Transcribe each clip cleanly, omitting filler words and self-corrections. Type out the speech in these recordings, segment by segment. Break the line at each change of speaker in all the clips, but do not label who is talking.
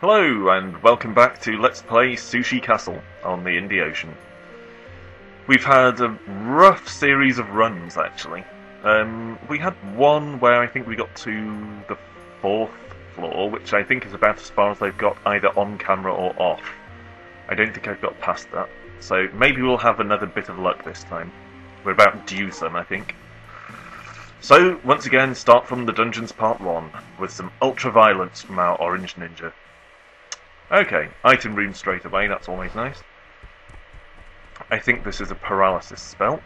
Hello, and welcome back to Let's Play Sushi Castle on the Indian Ocean. We've had a rough series of runs, actually. We had one where I think we got to the 4th floor, which I think is about as far as they've got either on camera or off. I don't think I've got past that, so maybe we'll have another bit of luck this time. We're about due some, I think. So, once again, start from the Dungeons Part 1, with some ultra-violence from our Orange Ninja. Okay, item room straight away, that's always nice. I think this is a paralysis spell.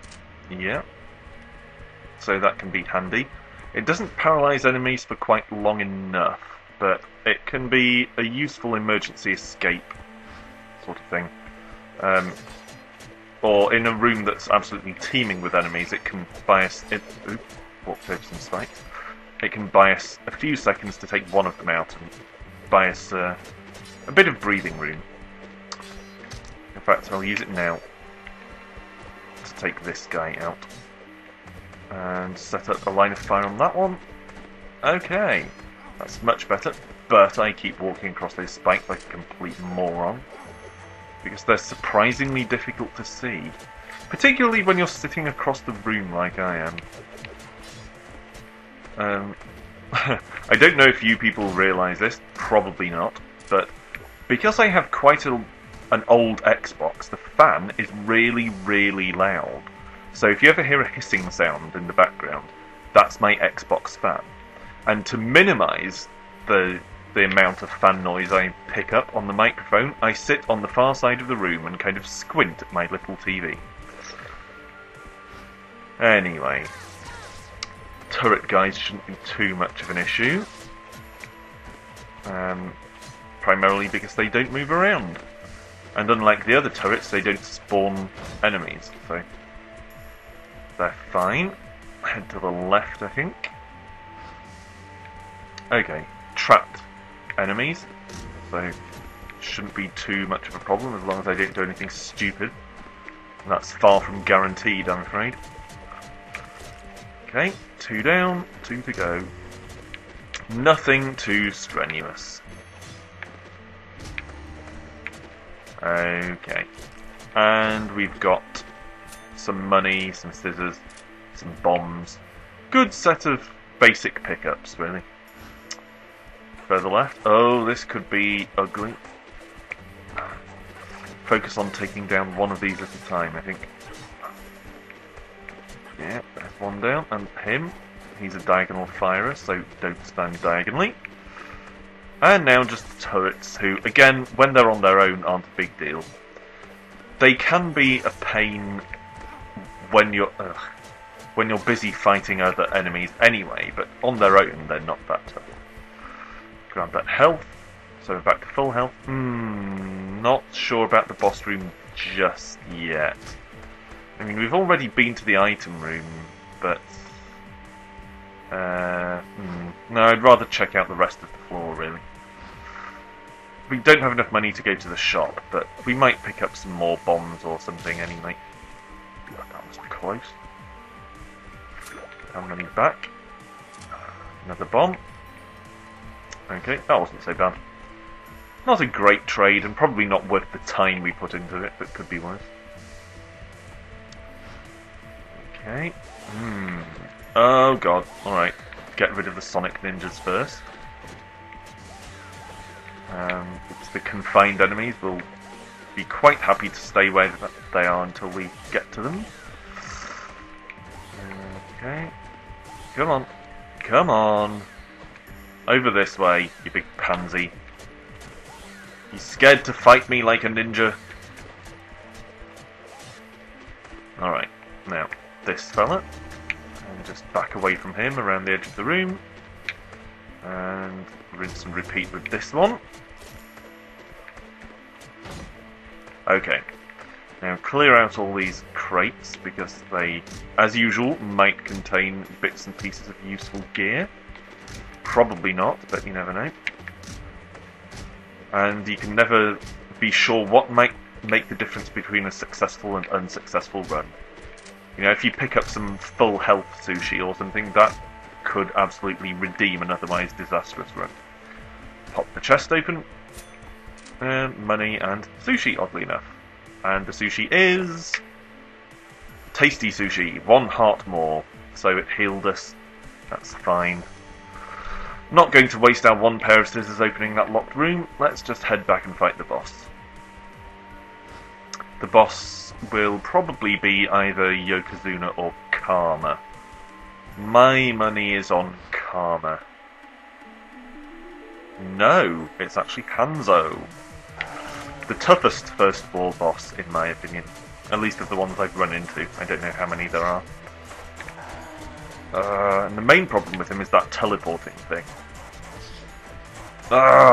Yeah. So that can be handy. It doesn't paralyze enemies for quite long enough, but it can be a useful emergency escape sort of thing. Or in a room that's absolutely teeming with enemies, it can buy us... walked over some spikes. It can buy us a few seconds to take one of them out and buy us... a bit of breathing room. In fact, I'll use it now to take this guy out. And set up a line of fire on that one. Okay, that's much better. But I keep walking across those spikes like a complete moron. Because they're surprisingly difficult to see. Particularly when you're sitting across the room like I am. I don't know if you people realise this, probably not, but because I have quite an old Xbox, the fan is really, really loud. So if you ever hear a hissing sound in the background, that's my Xbox fan. And to minimise the amount of fan noise I pick up on the microphone, I sit on the far side of the room and kind of squint at my little TV. Anyway, turret guys shouldn't be too much of an issue. Primarily because they don't move around. And unlike the other turrets, they don't spawn enemies, so they're fine. Head to the left, I think. Okay, trapped enemies, so shouldn't be too much of a problem as long as I don't do anything stupid. And that's far from guaranteed, I'm afraid. Okay, 2 down, 2 to go. Nothing too strenuous. Okay, and we've got some money, some scissors, some bombs. Good set of basic pickups, really. Further left. Oh, this could be ugly. Focus on taking down one of these at a time, I think. Yeah, there's one down, and him. He's a diagonal firer, so don't stand diagonally. And now just the turrets, who, again, when they're on their own, aren't a big deal. They can be a pain when you're busy fighting other enemies anyway, but on their own, they're not that tough. Grab that health, so we're back to full health. Not sure about the boss room just yet. I mean, we've already been to the item room, but... no, I'd rather check out the rest of the floor, really. We don't have enough money to go to the shop, but we might pick up some more bombs or something anyway. That was close. How many back? Another bomb. Okay, that wasn't so bad. Not a great trade, and probably not worth the time we put into it, but could be worse. Okay. Oh god, alright. Get rid of the Sonic Ninjas first. The confined enemies will be quite happy to stay where they are until we get to them. Okay. Come on. Come on. Over this way, you big pansy. You scared to fight me like a ninja? Alright, now, this fella. And just back away from him around the edge of the room. And rinse and repeat with this one. Okay, now clear out all these crates because they, as usual, might contain bits and pieces of useful gear. Probably not, but you never know. And you can never be sure what might make the difference between a successful and unsuccessful run. You know, if you pick up some full health sushi or something, that could absolutely redeem an otherwise disastrous run. Pop the chest open, money, and sushi, oddly enough. And the sushi is... tasty sushi, 1 heart more. So it healed us. That's fine. Not going to waste our 1 pair of scissors opening that locked room. Let's just head back and fight the boss. The boss will probably be either Yokozuna or Karma. My money is on Karma. No, it's actually Hanzo. The toughest first floor boss, in my opinion. At least of the ones I've run into. I don't know how many there are. And the main problem with him is that teleporting thing.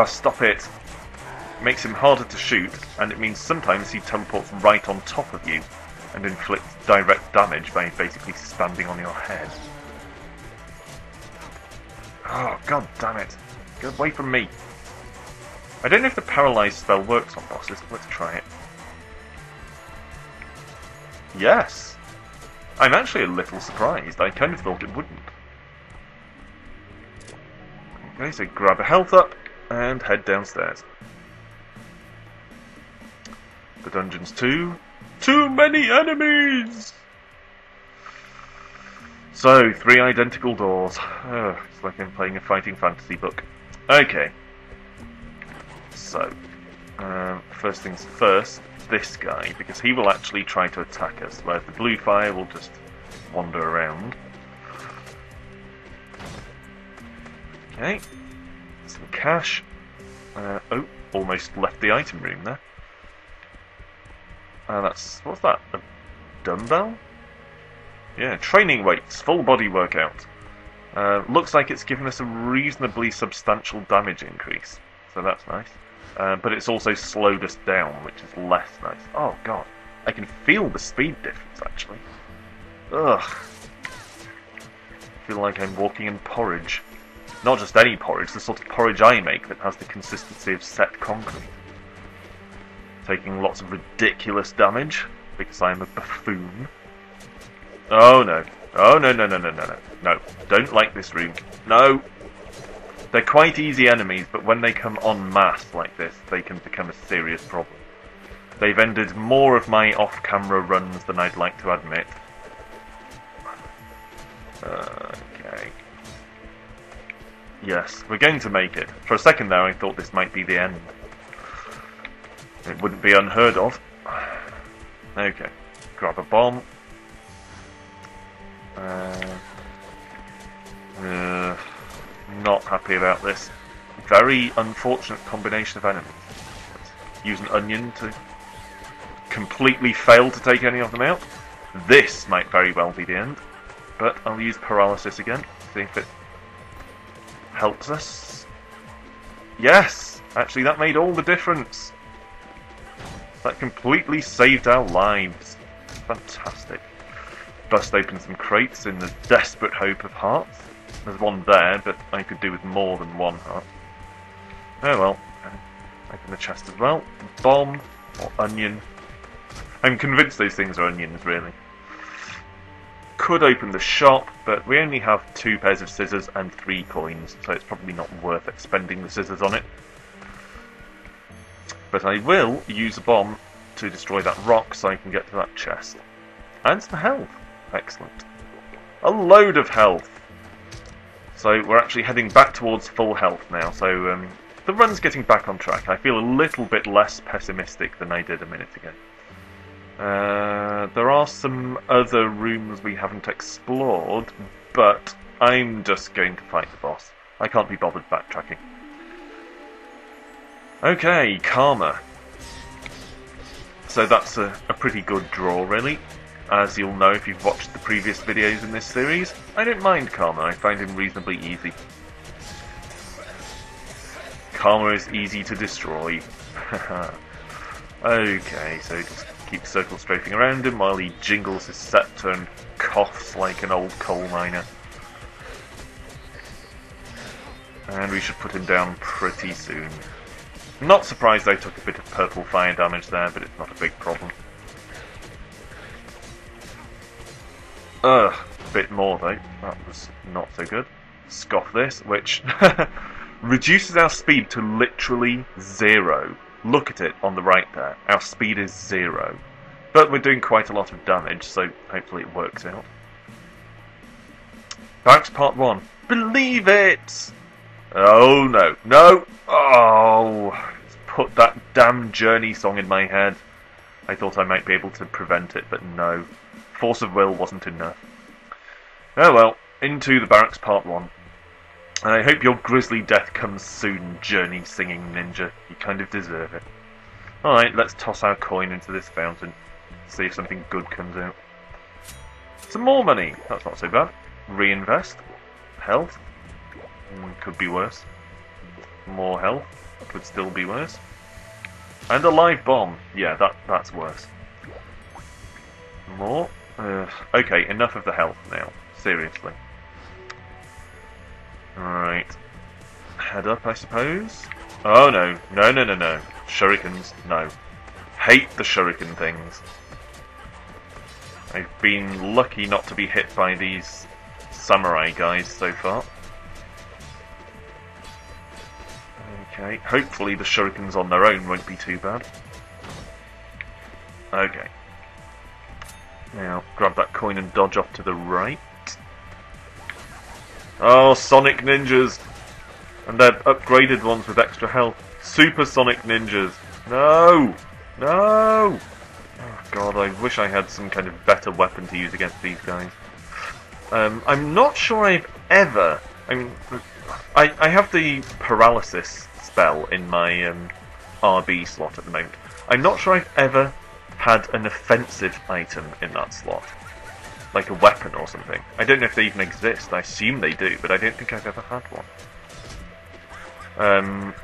Stop it! Makes him harder to shoot, and it means sometimes he teleports right on top of you and inflicts direct damage by basically standing on your head. Oh, god damn it. Get away from me. I don't know if the paralyze spell works on bosses. Let's try it. Yes! I'm actually a little surprised. I kind of thought it wouldn't. Okay, so grab a health up and head downstairs. The dungeon's too many enemies! So, 3 identical doors. It's like I'm playing a fighting fantasy book. Okay. So, first things first, this guy, because he will actually try to attack us, whereas the blue fire will just wander around. Okay. Some cash. Oh, almost left the item room there. What's that? A dumbbell? Yeah, training weights, full body workout. Looks like it's given us a reasonably substantial damage increase, so that's nice. But it's also slowed us down, which is less nice. Oh god, I can feel the speed difference actually. Ugh. I feel like I'm walking in porridge. Not just any porridge, the sort of porridge I make that has the consistency of set concrete. Taking lots of ridiculous damage, because I'm a buffoon. Oh no. Oh no. No, don't like this room. No! They're quite easy enemies, but when they come en masse like this, they can become a serious problem. They've ended more of my off-camera runs than I'd like to admit. Okay. Yes, we're going to make it. For a second there, I thought this might be the end. It wouldn't be unheard of. Okay, grab a bomb. Not happy about this. Very unfortunate combination of enemies. Let's use an onion to completely fail to take any of them out. This might very well be the end, but I'll use paralysis again, see if it helps us. Yes! Actually, that made all the difference. That completely saved our lives. Fantastic. Bust open some crates in the desperate hope of hearts. There's one there, but I could do with more than 1 heart. Oh well. Open the chest as well. Bomb or onion. I'm convinced those things are onions, really. Could open the shop, but we only have 2 pairs of scissors and 3 coins, so it's probably not worth expending the scissors on it. But I will use a bomb to destroy that rock so I can get to that chest. And some health. Excellent. A load of health. So we're actually heading back towards full health now, so the run's getting back on track. I feel a little bit less pessimistic than I did a minute ago. There are some other rooms we haven't explored, but I'm just going to fight the boss. I can't be bothered backtracking. Okay, Karma. So that's a pretty good draw, really. As you'll know if you've watched the previous videos in this series, I don't mind Karma, I find him reasonably easy. Karma is easy to destroy. Okay, so just keep circle strafing around him while he jingles his scepter and coughs like an old coal miner. And we should put him down pretty soon. Not surprised I took a bit of purple fire damage there, but it's not a big problem. A bit more though, that was not so good. Scoff this, which reduces our speed to literally 0. look at it on the right there. Our speed is 0. But we're doing quite a lot of damage, so hopefully it works out. Barracks Part 1. Believe it! Oh no. No! Oh! It's put that damn Journey song in my head. I thought I might be able to prevent it, but no. Force of will wasn't enough. Oh well, into the Barracks Part 1. And I hope your grisly death comes soon, Journey singing ninja. You kind of deserve it. Alright, let's toss our coin into this fountain. See if something good comes out. Some more money! That's not so bad. Reinvest. Health. Could be worse. More health. Could still be worse. And a live bomb. Yeah, that's worse. More. Okay, enough of the health now. Seriously. Alright. Head up, I suppose? Oh no. No, no, no, no. Shurikens. No. Hate the shuriken things. I've been lucky not to be hit by these samurai guys so far. Okay, hopefully the shurikens on their own won't be too bad. Okay. Now, grab that coin and dodge off to the right. Oh, Sonic Ninjas! And they're upgraded ones with extra health. Super Sonic Ninjas! No! No! Oh god, I wish I had some kind of better weapon to use against these guys. I'm not sure I've ever... I have the paralysis spell in my RB slot at the moment. I'm not sure I've ever had an offensive item in that slot. Like a weapon or something. I don't know if they even exist. I assume they do, but I don't think I've ever had one.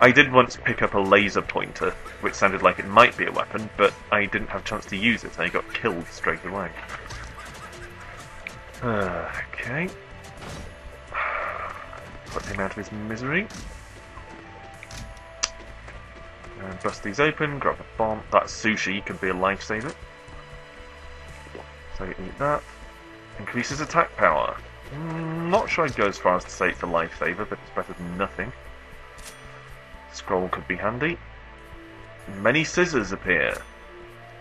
I did once pick up a laser pointer, which sounded like it might be a weapon, but I didn't have a chance to use it, and I got killed straight away. Okay. Put him out of his misery. Bust these open, grab a bomb. That sushi could be a lifesaver. So eat that. Increases attack power. Not sure I'd go as far as to say it's a lifesaver, but it's better than nothing. Scroll could be handy. Many scissors appear.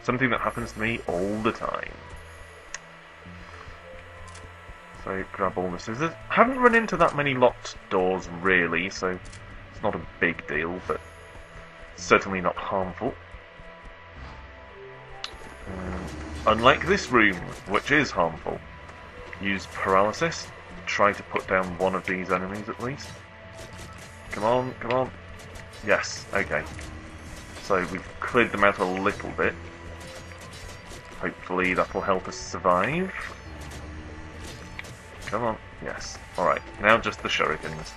Something that happens to me all the time. So grab all the scissors. Haven't run into that many locked doors really, so it's not a big deal, but certainly not harmful. Unlike this room, which is harmful. Use paralysis. Try to put down one of these enemies at least. Come on, come on. Yes, okay. So we've cleared them out a little bit. Hopefully that'll help us survive. Come on, yes. Alright, now just the shurikens.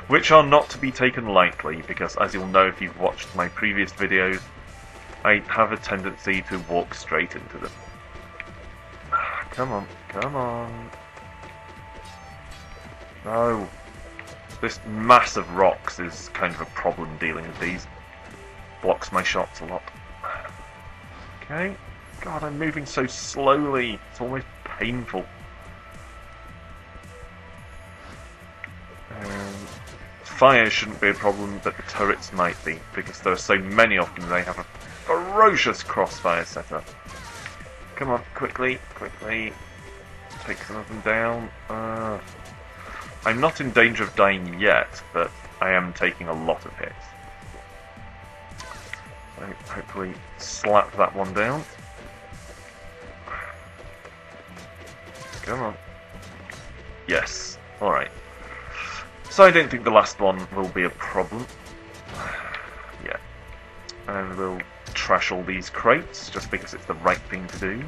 Which are not to be taken lightly, because as you'll know if you've watched my previous videos, I have a tendency to walk straight into them. Come on, come on. No. This mass of rocks is kind of a problem dealing with these. Blocks my shots a lot. Okay. God, I'm moving so slowly. It's almost painful. Fire shouldn't be a problem, but the turrets might be, because there are so many of them they have a ferocious crossfire setup. Come on, quickly, quickly. Take some of them down. I'm not in danger of dying yet, but I am taking a lot of hits. So hopefully slap that one down. Come on. Yes. Alright. So I don't think the last one will be a problem. Yeah. And we'll trash all these crates, just because it's the right thing to do.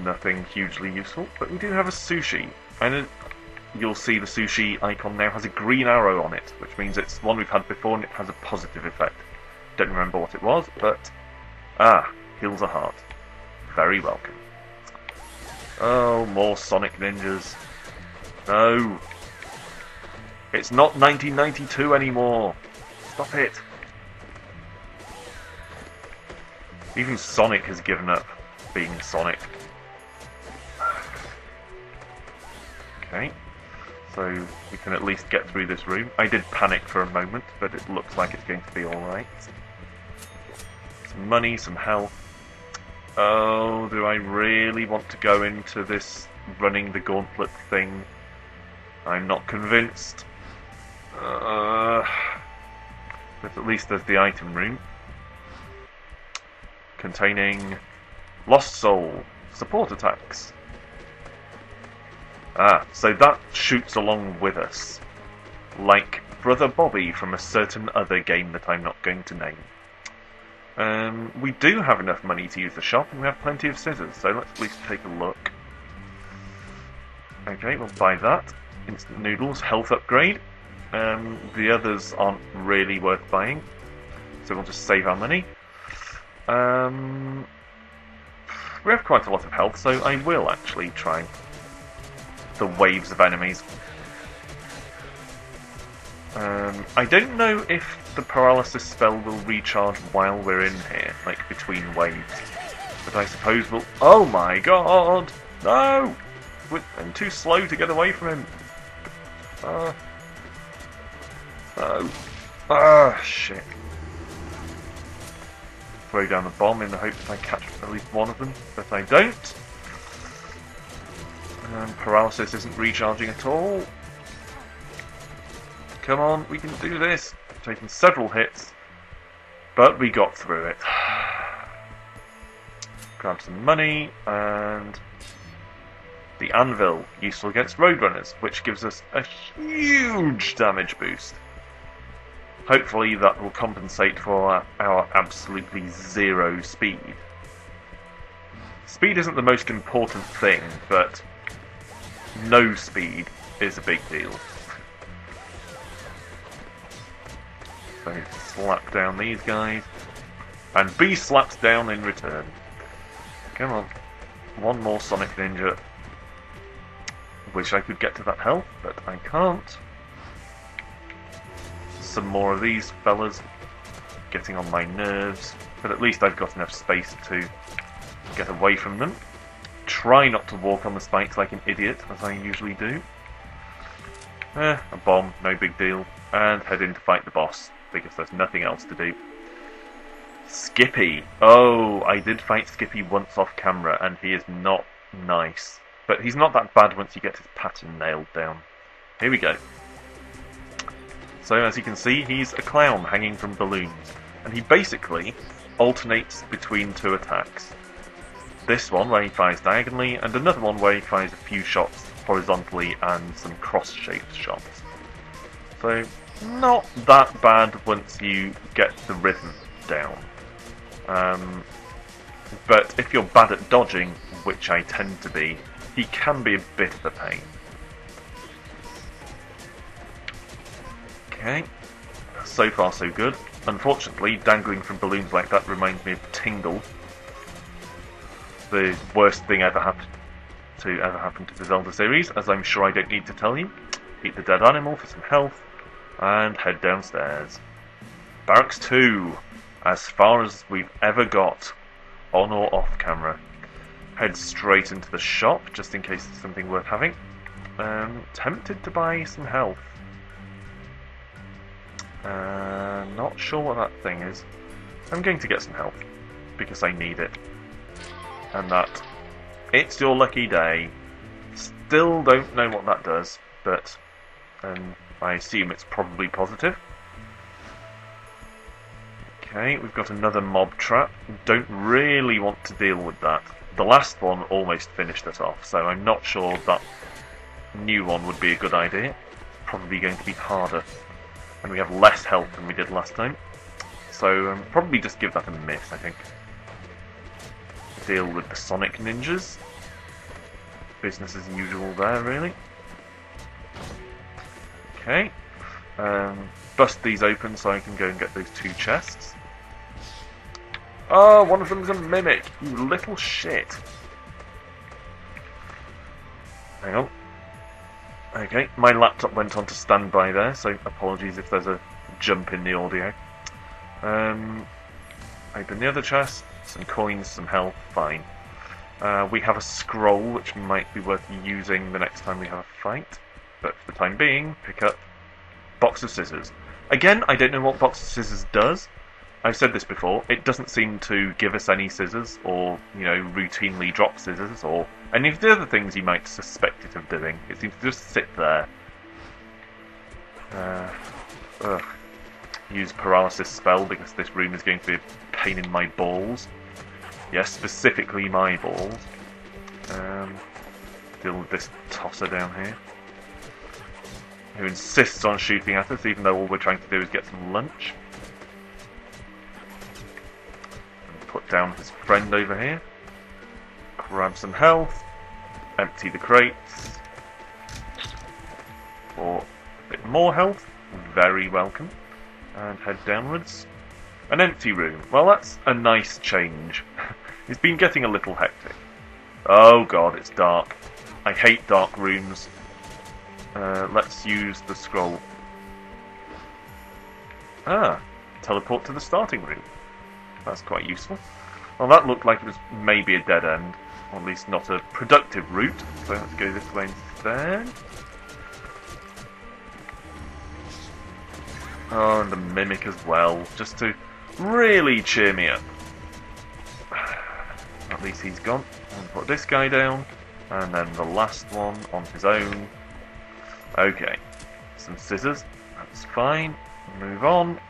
Nothing hugely useful, but we do have a sushi. And you'll see the sushi icon now has a green arrow on it, which means it's one we've had before and it has a positive effect. Don't remember what it was, but... heals a heart. Very welcome. Oh, more Sonic Ninjas. No. It's not 1992 anymore. Stop it. Even Sonic has given up being Sonic. Okay, so we can at least get through this room. I did panic for a moment, but it looks like it's going to be alright. Some money, some health. Oh, do I really want to go into this running the gauntlet thing? I'm not convinced. But at least there's the item room. Containing Lost Soul. Support attacks. Ah, so that shoots along with us. Like Brother Bobby from a certain other game that I'm not going to name. We do have enough money to use the shop, and we have plenty of scissors, so let's at least take a look. Okay, we'll buy that. Instant noodles, health upgrade. The others aren't really worth buying, so we'll just save our money. We have quite a lot of health, so I will actually try the waves of enemies. I don't know if the paralysis spell will recharge while we're in here, like between waves, but I suppose we'll... Oh my god! No! I'm too slow to get away from him. No. Ah, shit. Throw down the bomb in the hope that I catch at least one of them, but I don't. Paralysis isn't recharging at all. Come on, we can do this. Taking several hits, but we got through it. Grab some money, and the anvil, useful against roadrunners, which gives us a huge damage boost. Hopefully that will compensate for our absolutely zero speed. Speed isn't the most important thing, but no speed is a big deal. So slap down these guys, and be slapped down in return. Come on, one more Sonic Ninja. Wish I could get to that health, but I can't. Some more of these fellas, getting on my nerves, but at least I've got enough space to get away from them. Try not to walk on the spikes like an idiot, as I usually do. A bomb, no big deal, and head in to fight the boss, because there's nothing else to do. Skippy! Oh, I did fight Skippy once off camera, and he is not nice. But he's not that bad once you get his pattern nailed down. Here we go. So as you can see, he's a clown hanging from balloons, and he basically alternates between two attacks. This one where he fires diagonally, and another one where he fires a few shots horizontally and some cross-shaped shots. So not that bad once you get the rhythm down. But if you're bad at dodging, which I tend to be, he can be a bit of a pain. Okay, so far so good. Unfortunately, dangling from balloons like that reminds me of Tingle. The worst thing ever happened to the Zelda series, as I'm sure I don't need to tell you. Eat the dead animal for some health, and head downstairs. Barracks 2, as far as we've ever got, on or off camera. Head straight into the shop, just in case there's something worth having. Tempted to buy some health. Not sure what that thing is. I'm going to get some health, because I need it. And that, it's your lucky day. Still don't know what that does, but I assume it's probably positive. Okay, we've got another mob trap. Don't really want to deal with that. The last one almost finished us off, so I'm not sure that new one would be a good idea. It's probably going to be harder, and we have less health than we did last time. So probably just give that a miss, I think. Deal with the Sonic Ninjas. Business as usual there, really. Okay. Bust these open so I can go and get those two chests. Oh, one of them's a mimic, you little shit. Hang on. Okay, my laptop went on to standby there, so apologies if there's a jump in the audio. Open the other chest, some coins, some health, fine. We have a scroll, which might be worth using the next time we have a fight. But for the time being, pick up box of scissors. Again, I don't know what box of scissors does. I've said this before, it doesn't seem to give us any scissors, or, you know, routinely drop scissors, or any of the other things you might suspect it of doing. It seems to just sit there. Use paralysis spell, because this room is going to be a pain in my balls. Yes, specifically my balls. Deal with this tosser down here, who insists on shooting at us, even though all we're trying to do is get some lunch. And put down his friend over here. Grab some health. Empty the crates. For a bit more health. Very welcome. And head downwards. An empty room. Well, that's a nice change. It's been getting a little hectic. Oh god, it's dark. I hate dark rooms. Let's use the scroll. Teleport to the starting room. That's quite useful. Well, that looked like it was maybe a dead end, or at least not a productive route. So let's go this way instead. Oh, and the mimic as well, just to really cheer me up. At least he's gone. And put this guy down, and then the last one on his own. Okay, some scissors, that's fine. Move on.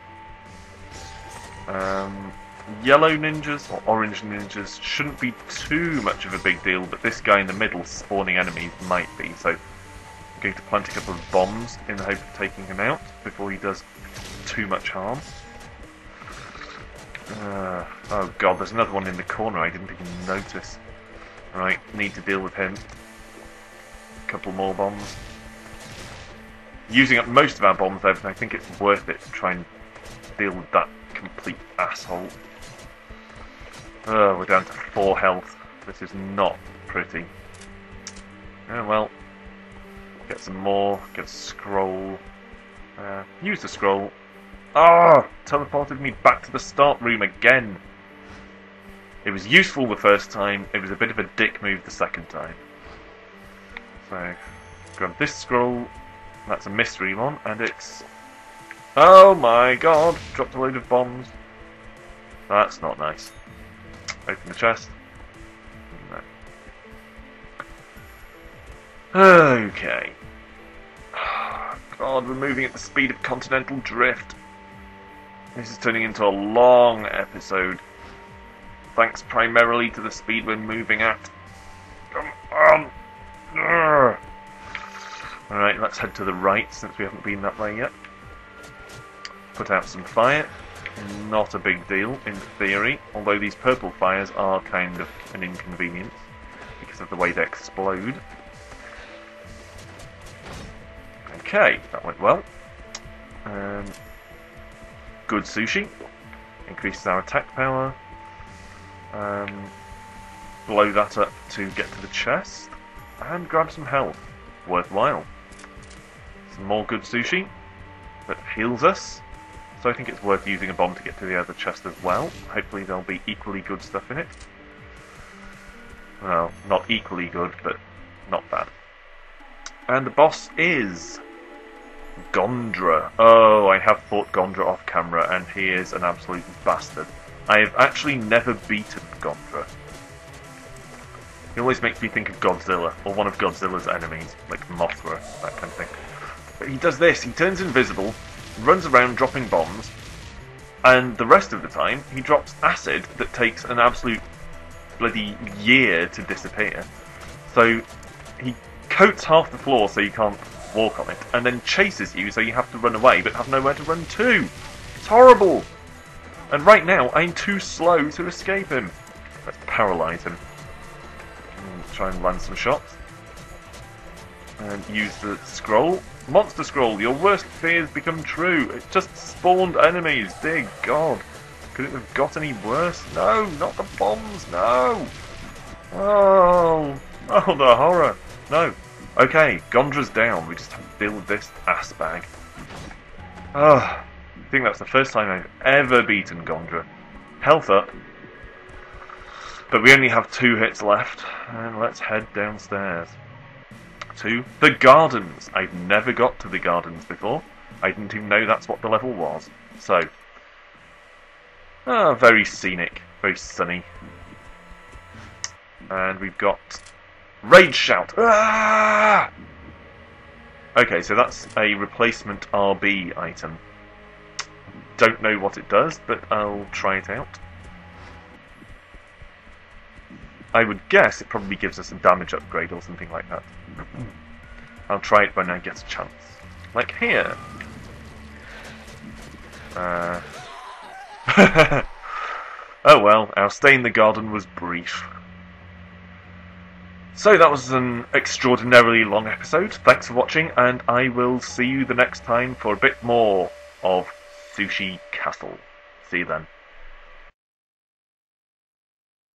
Yellow ninjas or orange ninjas shouldn't be too much of a big deal, but this guy in the middle spawning enemies might be, so I'm going to plant a couple of bombs in the hope of taking him out before he does too much harm. Oh god, there's another one in the corner I didn't even notice. Right, need to deal with him. A couple more bombs. Using up most of our bombs though, but I think it's worth it to try and deal with that complete asshole. We're down to 4 health. This is not pretty. Oh well. Get some more, get a scroll. Use the scroll. Teleported me back to the start room again. It was useful the first time, it was a bit of a dick move the second time. So, grab this scroll, that's a mystery one, and it's... Oh my god, dropped a load of bombs. That's not nice. Open the chest. No. Okay. God, we're moving at the speed of continental drift. This is turning into a long episode. Thanks primarily to the speed we're moving at. Come on! Alright, let's head to the right since we haven't been that way yet. Put out some fire. Not a big deal, in theory, although these purple fires are kind of an inconvenience because of the way they explode. Okay, that went well. Good sushi. Increases our attack power. Blow that up to get to the chest. And grab some health. Worthwhile. Some more good sushi that heals us. So I think it's worth using a bomb to get to the other chest as well. Hopefully there'll be equally good stuff in it. Well, not equally good, but not bad. And the boss is... Gondra. Oh, I have fought Gondra off camera, and he is an absolute bastard. I have actually never beaten Gondra. He always makes me think of Godzilla, or one of Godzilla's enemies, like Mothra, that kind of thing. But he does this, he turns invisible, runs around dropping bombs, and the rest of the time he drops acid that takes an absolute bloody year to disappear. So he coats half the floor so you can't walk on it, and then chases you so you have to run away but have nowhere to run to. It's horrible! And right now I'm too slow to escape him. Let's paralyse him. Try and land some shots. And use the scroll. Monster scroll, your worst fears become true. It just spawned enemies, dear god. Could it have got any worse? No, not the bombs, no! Oh, the horror. No. Okay, Gondra's down. We just have to deal with this ass bag. I think that's the first time I've ever beaten Gondra. Health up. But we only have 2 hits left, and let's head downstairs to the gardens. I've never got to the gardens before. I didn't even know that's what the level was. So, very scenic, very sunny. And we've got Rage Shout. Ah! Okay, so that's a replacement RB item. Don't know what it does, but I'll try it out. I would guess it probably gives us a damage upgrade or something like that. I'll try it when I get a chance. Like here. Oh well, our stay in the garden was brief. So that was an extraordinarily long episode. Thanks for watching, and I will see you the next time for a bit more of Sushi Castle. See you then.